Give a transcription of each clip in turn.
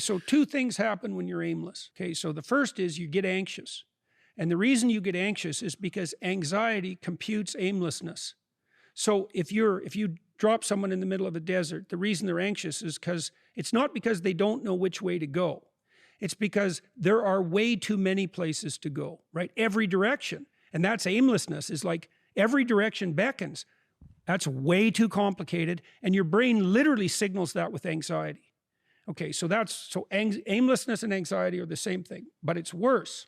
so two things happen when you're aimless. Okay, so the first is you get anxious. And the reason you get anxious is because anxiety computes aimlessness. So if you drop someone in the middle of a desert, the reason they're anxious is because it's not because they don't know which way to go. It's because there are way too many places to go, right? Every direction. And that's aimlessness, is like every direction beckons. That's way too complicated. And your brain literally signals that with anxiety. Okay, so aimlessness and anxiety are the same thing, but it's worse.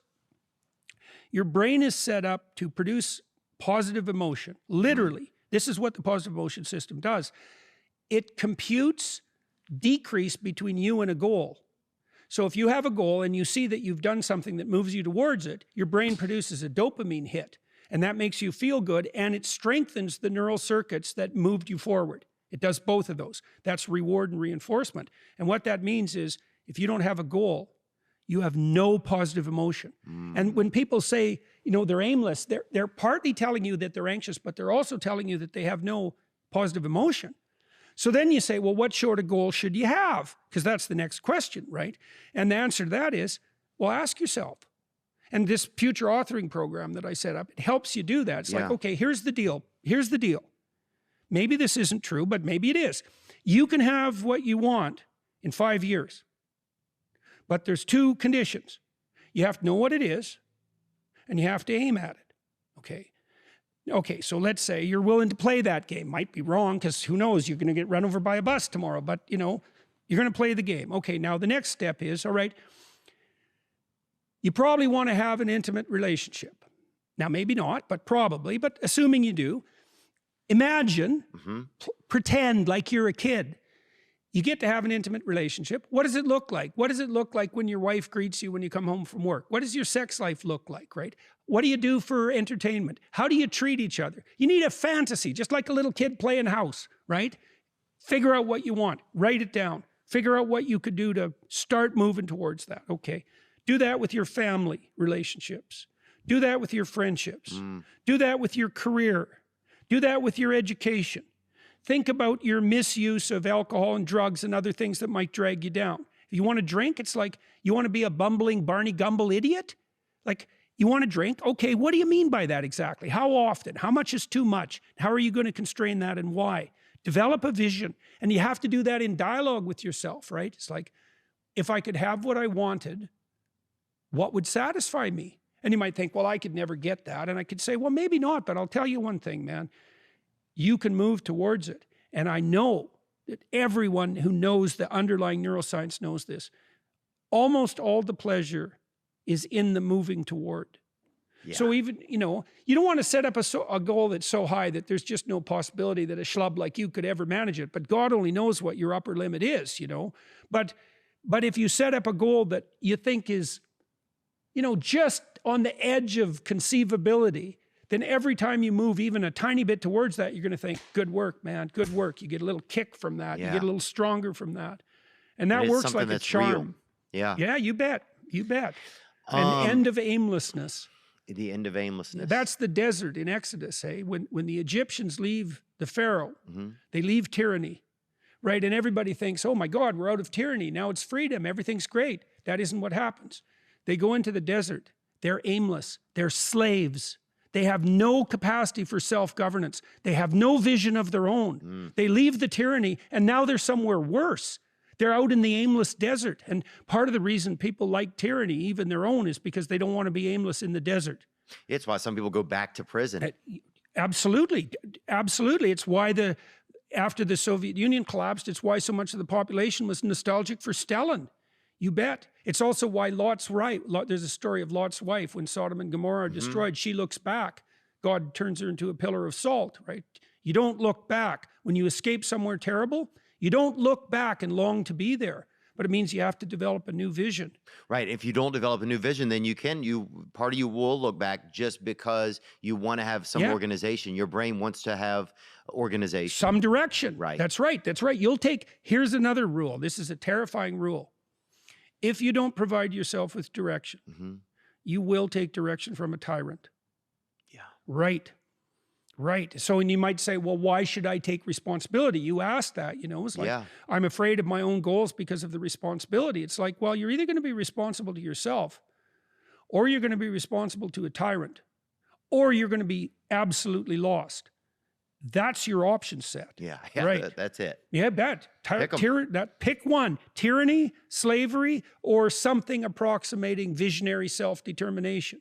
Your brain is set up to produce positive emotion. Literally, this is what the positive emotion system does. It computes decrease between you and a goal. So if you have a goal and you see that you've done something that moves you towards it, your brain produces a dopamine hit, and that makes you feel good, and it strengthens the neural circuits that moved you forward. It does both of those. That's reward and reinforcement. And what that means is, if you don't have a goal, you have no positive emotion. And when people say, you know, they're aimless, they're partly telling you that they're anxious, but they're also telling you that they have no positive emotion. So then you say, well, what sort of goal should you have? Because that's the next question, right? And the answer to that is, well, ask yourself. And this future authoring program that I set up, it helps you do that. It's like, okay, here's the deal. Here's the deal. Maybe this isn't true, but maybe it is. You can have what you want in 5 years. But there's two conditions. You have to know what it is, and you have to aim at it, okay? Okay, so let's say you're willing to play that game. Might be wrong, because who knows, you're going to get run over by a bus tomorrow, but, you know, you're going to play the game. Okay, now the next step is, all right, you probably want to have an intimate relationship. Now, maybe not, but probably, but assuming you do, imagine, pretend like you're a kid. You get to have an intimate relationship. What does it look like? What does it look like when your wife greets you when you come home from work? What does your sex life look like, right? What do you do for entertainment? How do you treat each other? You need a fantasy, just like a little kid playing house, right? Figure out what you want. Write it down. Figure out what you could do to start moving towards that, okay? Do that with your family relationships. Do that with your friendships. Do that with your career. Do that with your education. Think about your misuse of alcohol and drugs and other things that might drag you down. If you want to drink, it's like, you want to be a bumbling Barney Gumble idiot? Like, you want to drink? Okay, what do you mean by that exactly? How often? How much is too much? How are you going to constrain that, and why? Develop a vision. And you have to do that in dialogue with yourself, right? It's like, if I could have what I wanted, what would satisfy me? And you might think, well, I could never get that. And I could say, well, maybe not, but I'll tell you one thing, man. You can move towards it. And I know that everyone who knows the underlying neuroscience knows this. Almost all the pleasure is in the moving toward. So even, you know, you don't want to set up a goal that's so high that there's just no possibility that a schlub like you could ever manage it. But God only knows what your upper limit is, you know. But if you set up a goal that you think is, you know, just on the edge of conceivability, then every time you move even a tiny bit towards that, you're going to think, good work, man, good work. You get a little kick from that. You get a little stronger from that. And that works like a charm. Real. Yeah, you bet. You bet. An end of aimlessness. The end of aimlessness. That's the desert in Exodus, hey? When the Egyptians leave the Pharaoh, they leave tyranny, right? And everybody thinks, oh my God, we're out of tyranny. Now it's freedom. Everything's great. That isn't what happens. They go into the desert. They're aimless. They're slaves. They have no capacity for self-governance. They have no vision of their own. They leave the tyranny, and now they're somewhere worse. They're out in the aimless desert. And part of the reason people like tyranny, even their own, is because they don't want to be aimless in the desert. It's why some people go back to prison. Absolutely. Absolutely. It's why after the Soviet Union collapsed, it's why so much of the population was nostalgic for Stalin. You bet. It's also why Lot's wife, there's a story of Lot's wife, when Sodom and Gomorrah are destroyed, she looks back. God turns her into a pillar of salt, right? You don't look back. When you escape somewhere terrible, you don't look back and long to be there. But it means you have to develop a new vision. Right. If you don't develop a new vision, then part of you will look back just because you want to have some organization. Your brain wants to have organization. Some direction. Right. That's right. That's right. Here's another rule. This is a terrifying rule. If you don't provide yourself with direction, you will take direction from a tyrant. Yeah. Right. Right. So, and you might say, well, why should I take responsibility? You asked that, you know, it's like, Yeah. I'm afraid of my own goals because of the responsibility. It's like, well, you're either going to be responsible to yourself, or you're going to be responsible to a tyrant, or you're going to be absolutely lost. That's your option set. Yeah. Right. That's it. Yeah, bet. Pick 'em. Pick one: tyranny, slavery, or something approximating visionary self-determination.